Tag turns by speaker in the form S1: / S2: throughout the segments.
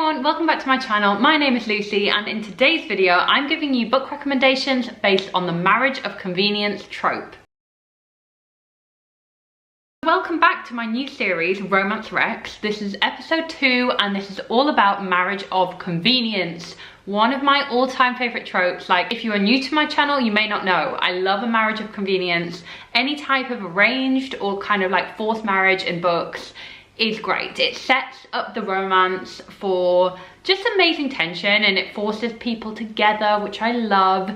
S1: everyone, welcome back to my channel. My name is Lucy and in today's video I'm giving you book recommendations based on the marriage of convenience trope. Welcome back to my new series, Romance Rex. This is episode 2 and this is all about marriage of convenience. One of my all-time favorite tropes. Like, if you are new to my channel, you may not know, I love a marriage of convenience. Any type of arranged or kind of like forced marriage in books is great. It sets up the romance for just amazing tension and it forces people together, which I love.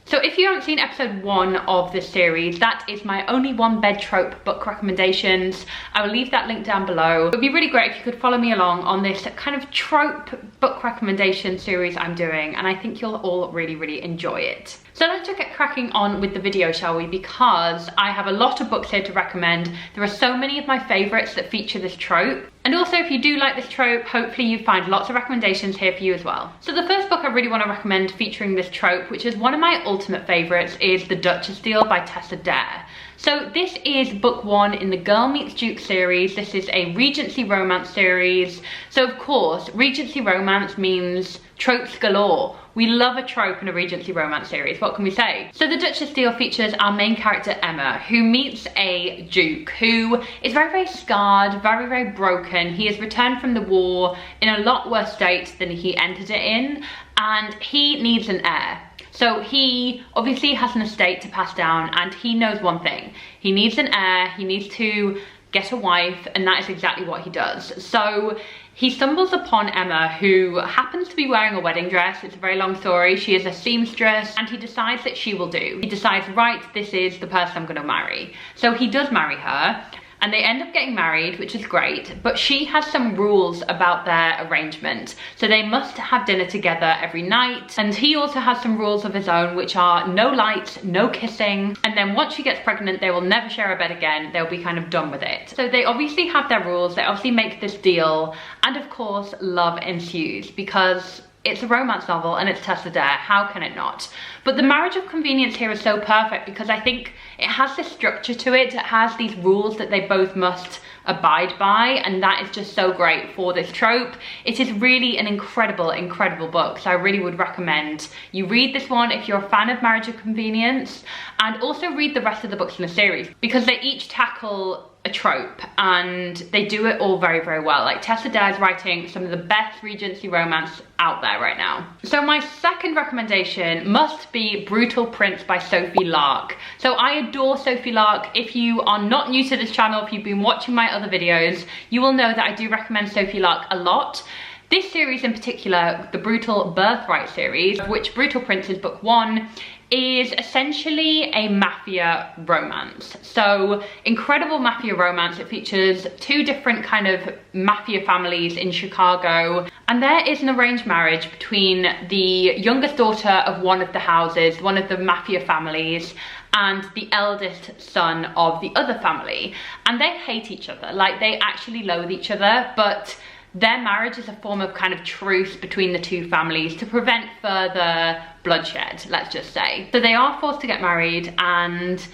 S1: So if you haven't seen episode 1 of this series, that is my only one bed trope book recommendations. I will leave that link down below. It would be really great if you could follow me along on this kind of trope book recommendation series I'm doing, and I think you'll all really enjoy it. So let's just get cracking on with the video, shall we? Because I have a lot of books here to recommend. There are so many of my favorites that feature this trope. And also, if you do like this trope, hopefully you find lots of recommendations here for you as well. So the first book I really want to recommend featuring this trope, which is one of my ultimate favorites, is The Duchess Deal by Tessa Dare. So this is book 1 in the Girl Meets Duke series. This is a Regency romance series. So of course, Regency romance means tropes galore. We love a trope in a Regency romance series, what can we say? So The Duchess Deal features our main character Emma, who meets a duke who is very scarred, very broken. He has returned from the war in a lot worse state than he entered it in, and he needs an heir. So he obviously has an estate to pass down and he knows one thing. He needs an heir, he needs to get a wife, and that is exactly what he does. So he stumbles upon Emma, who happens to be wearing a wedding dress. It's a very long story. She is a seamstress and he decides that she will do. He decides, right, this is the person I'm going to marry. So he does marry her. And they end up getting married, which is great, but she has some rules about their arrangement. So they must have dinner together every night, and he also has some rules of his own, which are no lights, no kissing, and then once she gets pregnant, they will never share a bed again. They'll be kind of done with it. So they obviously have their rules, they obviously make this deal, and of course, love ensues, because it's a romance novel and it's Tessa Dare, how can it not? But the marriage of convenience here is so perfect because I think it has this structure to it. It has these rules that they both must abide by, and that is just so great for this trope. It is really an incredible book, so I really would recommend you read this one if you're a fan of marriage of convenience, and also read the rest of the books in the series because they each tackle a trope and they do it all very well. Like, Tessa Dare is writing some of the best Regency romance out there right now. So my second recommendation must be Brutal Prince by Sophie Lark. So I adore Sophie Lark. If you are not new to this channel, if you've been watching my other videos, you will know that I do recommend Sophie Lark a lot. This series in particular, the Brutal Birthright series, of which Brutal Prince is book 1, is essentially a mafia romance. So incredible mafia romance. It features 2 different kind of mafia families in Chicago, and there is an arranged marriage between the youngest daughter of one of the houses, one of the mafia families, and the eldest son of the other family, and they hate each other. Like, they actually loathe each other, but their marriage is a form of kind of truce between the 2 families to prevent further bloodshed, let's just say. So they are forced to get married and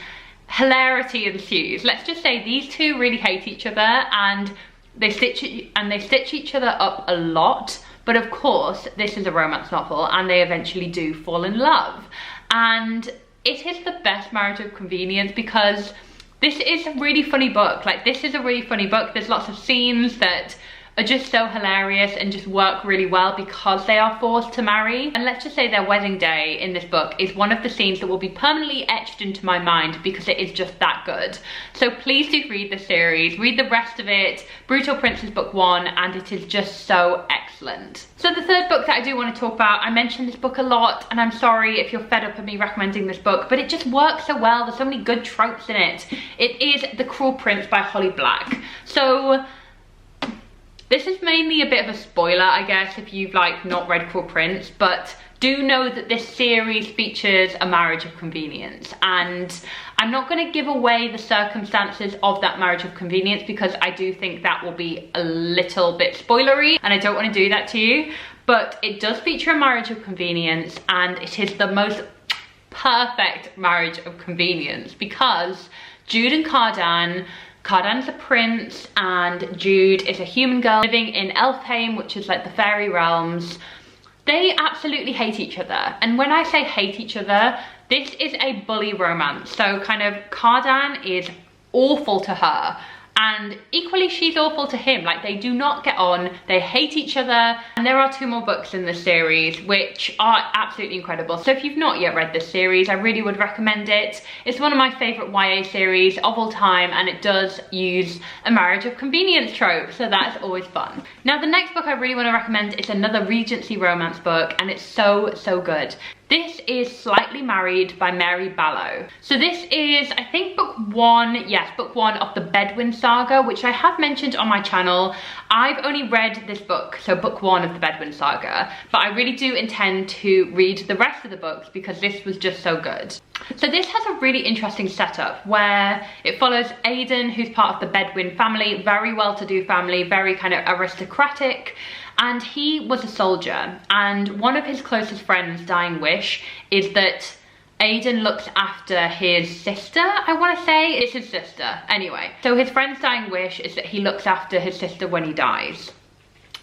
S1: hilarity ensues. Let's just say these 2 really hate each other and they stitch each other up a lot. But of course, this is a romance novel and they eventually do fall in love. And it is the best marriage of convenience because this is a really funny book. Like, this is a really funny book. There's lots of scenes that are just so hilarious and just work really well because they are forced to marry. And let's just say their wedding day in this book is one of the scenes that will be permanently etched into my mind because it is just that good. So please do read the series, read the rest of it. Brutal Prince is book 1 and it is just so excellent. So the third book that I do want to talk about, I mentioned this book a lot and I'm sorry if you're fed up of me recommending this book, but it just works so well. There's so many good tropes in it. It is The Cruel Prince by Holly Black. So this is mainly a bit of a spoiler, I guess, if you've like not read Cruel Prince, but do know that this series features a marriage of convenience, and I'm not going to give away the circumstances of that marriage of convenience because I do think that will be a little bit spoilery and I don't want to do that to you, but it does feature a marriage of convenience and it is the most perfect marriage of convenience because Jude and Cardan Cardan's a prince and Jude is a human girl living in Elfhame, which is like the fairy realms. They absolutely hate each other. And when I say hate each other, this is a bully romance. So kind of Cardan is awful to her, and equally she's awful to him. Like, they do not get on, they hate each other. And there are 2 more books in this series which are absolutely incredible. So if you've not yet read this series, I really would recommend it. It's one of my favorite YA series of all time, and it does use a marriage of convenience trope, so that's always fun. Now the next book I really want to recommend is another Regency romance book, and it's so good. This is Slightly Married by Mary Ballow. So this is, I think, book 1, yes, book 1 of the Bedwin saga, which I have mentioned on my channel. I've only read this book, so book 1 of the Bedwin saga, but I really do intend to read the rest of the books because this was just so good. So this has a really interesting setup where it follows Aidan, who's part of the Bedwin family, very well-to-do family, very kind of aristocratic. And he was a soldier, and one of his closest friends' dying wish is that Aidan looks after his sister, I want to say. It's his sister, anyway. So his friend's dying wish is that he looks after his sister when he dies.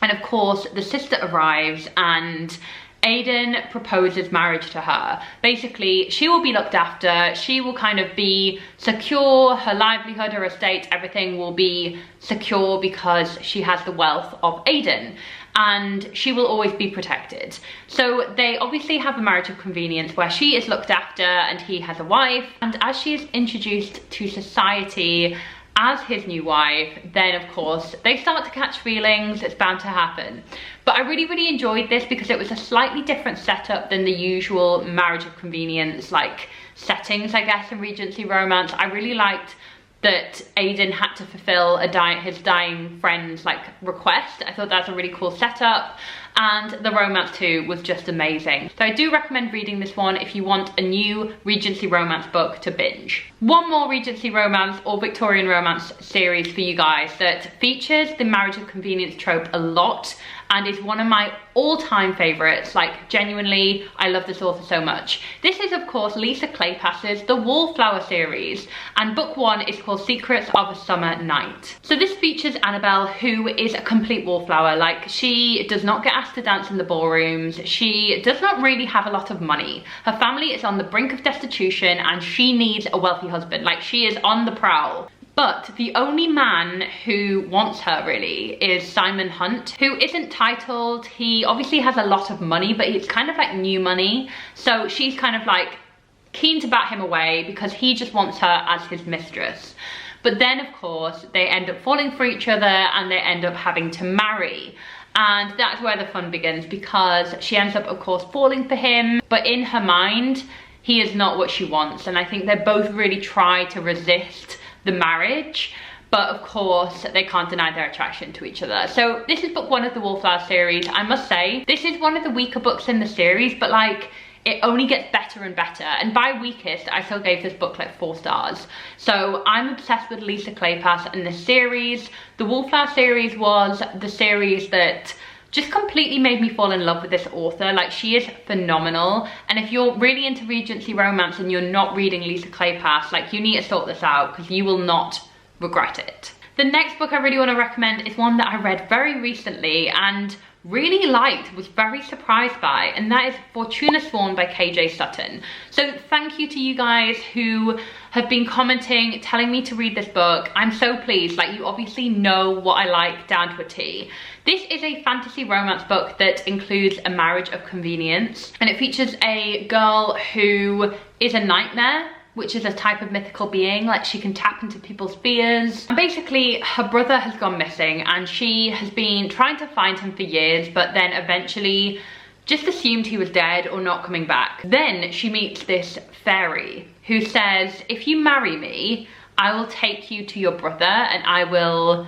S1: And of course, the sister arrives and Aidan proposes marriage to her. Basically, she will be looked after, she will kind of be secure, her livelihood, her estate, everything will be secure because she has the wealth of Aidan, and she will always be protected. So they obviously have a marriage of convenience where she is looked after and he has a wife, and as she is introduced to society as his new wife, then of course they start to catch feelings. It's bound to happen. But I really enjoyed this because it was a slightly different setup than the usual marriage of convenience like settings, I guess, in Regency romance. I really liked that Aidan had to fulfill his dying friend's like request. I thought that's a really cool setup, and the romance too was just amazing. So I do recommend reading this one if you want a new Regency romance book to binge. One more Regency romance or Victorian romance series for you guys that features the marriage of convenience trope a lot and is one of my all-time favorites. Like, genuinely, I love this author so much. This is, of course, Lisa Kleypas's The Wallflower series, and book 1 is called Secrets of a Summer Night. So this features Annabelle, who is a complete wallflower. Like, she does not get asked to dance in the ballrooms. She does not really have a lot of money. Her family is on the brink of destitution, and she needs a wealthy husband. Like, she is on the prowl. But the only man who wants her really is Simon Hunt, who isn't titled. He obviously has a lot of money, but it's kind of like new money. So she's kind of like keen to bat him away because he just wants her as his mistress. But then of course they end up falling for each other and they end up having to marry. And that's where the fun begins because she ends up of course falling for him, but in her mind, he is not what she wants. And I think they both really try to resist the marriage, but of course they can't deny their attraction to each other. So this is book 1 of the Wallflower series. I must say this is one of the weaker books in the series, but like it only gets better and better, and by weakest I still gave this book like 4 stars. So I'm obsessed with Lisa Kleypas and this series. The Wallflower series was the series that just completely made me fall in love with this author. Like, she is phenomenal, and if you're really into Regency romance and you're not reading Lisa Kleypas, like, you need to sort this out because you will not regret it. The next book I really want to recommend is one that I read very recently and really liked, was very surprised by, and that is Fortuna Sworn by KJ Sutton. So thank you to you guys who have been commenting, telling me to read this book. I'm so pleased. Like, you obviously know what I like down to a T. This is a fantasy romance book that includes a marriage of convenience, and it features a girl who is a nightmare, which is a type of mythical being. Like, she can tap into people's fears. And basically, her brother has gone missing and she has been trying to find him for years, but then eventually just assumed he was dead or not coming back. Then she meets this fairy who says, if you marry me, I will take you to your brother and I will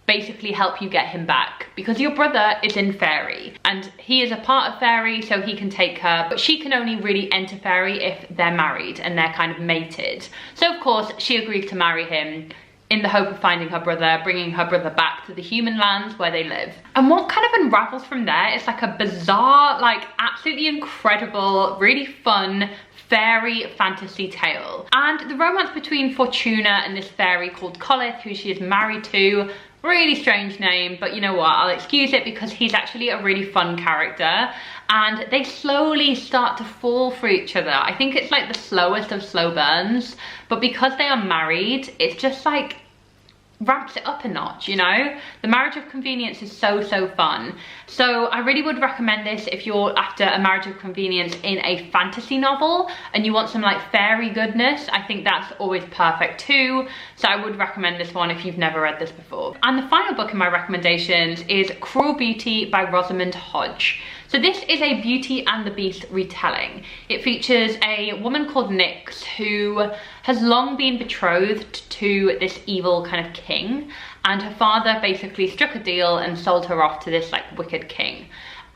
S1: basically help you get him back, because your brother is in fairy and he is a part of fairy, so he can take her, but she can only really enter fairy if they're married and they're kind of mated. So of course she agrees to marry him in the hope of finding her brother, bringing her brother back to the human lands where they live. And what kind of unravels from there is like a bizarre, like absolutely incredible, really fun fairy fantasy tale. And the romance between Fortuna and this fairy called Colith, who she is married to, really strange name, but you know what, I'll excuse it because he's actually a really fun character, and they slowly start to fall for each other. I think it's like the slowest of slow burns, but because they are married, it's just like ramps it up a notch, you know? The Marriage of Convenience is so fun. So I really would recommend this if you're after a marriage of convenience in a fantasy novel and you want some like fairy goodness. I think that's always perfect too. So I would recommend this one if you've never read this before. And the final book in my recommendations is Cruel Beauty by Rosamund Hodge. So this is a Beauty and the Beast retelling. It features a woman called Nyx who has long been betrothed to this evil kind of king, and her father basically struck a deal and sold her off to this like wicked king.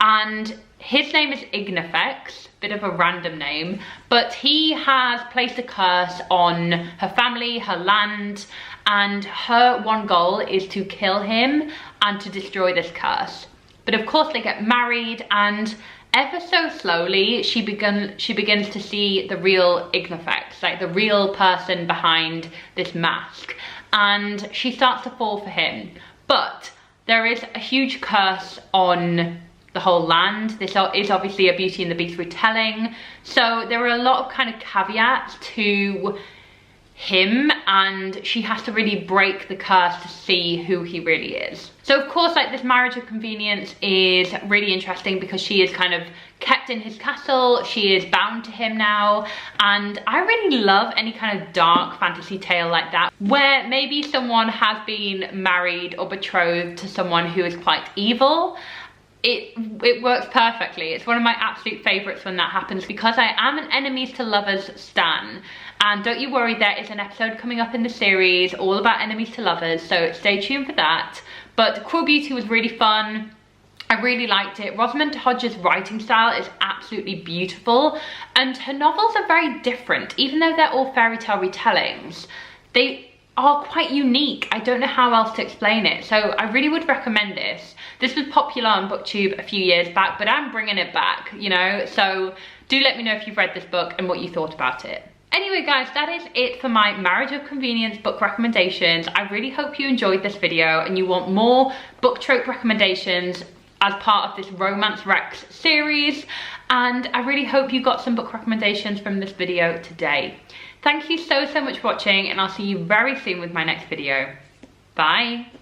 S1: And his name is Ignifex, bit of a random name, but he has placed a curse on her family, her land, and her one goal is to kill him and to destroy this curse. But of course they get married, and ever so slowly she begins to see the real Ignifex, like the real person behind this mask, and she starts to fall for him. But there is a huge curse on the whole land. This is obviously a Beauty and the Beast retelling, so there are a lot of kind of caveats to him, and she has to really break the curse to see who he really is. So of course, like, this Marriage of Convenience is really interesting because she is kind of kept in his castle, she is bound to him now, and I really love any kind of dark fantasy tale like that, where maybe someone has been married or betrothed to someone who is quite evil. It works perfectly. It's one of my absolute favorites when that happens, because I am an enemies to lovers stan. And don't you worry, there is an episode coming up in the series all about enemies to lovers, so stay tuned for that. But Cruel Beauty was really fun. I really liked it. Rosamund Hodge's writing style is absolutely beautiful, and her novels are very different. Even though they're all fairy tale retellings, they are quite unique. I don't know how else to explain it, so I really would recommend this. This was popular on BookTube a few years back, but I'm bringing it back, you know? So do let me know if you've read this book and what you thought about it. Anyway guys, that is it for my Marriage of Convenience book recommendations. I really hope you enjoyed this video and you want more book trope recommendations as part of this Romance Rex series, and I really hope you got some book recommendations from this video today. Thank you so much for watching, and I'll see you very soon with my next video. Bye!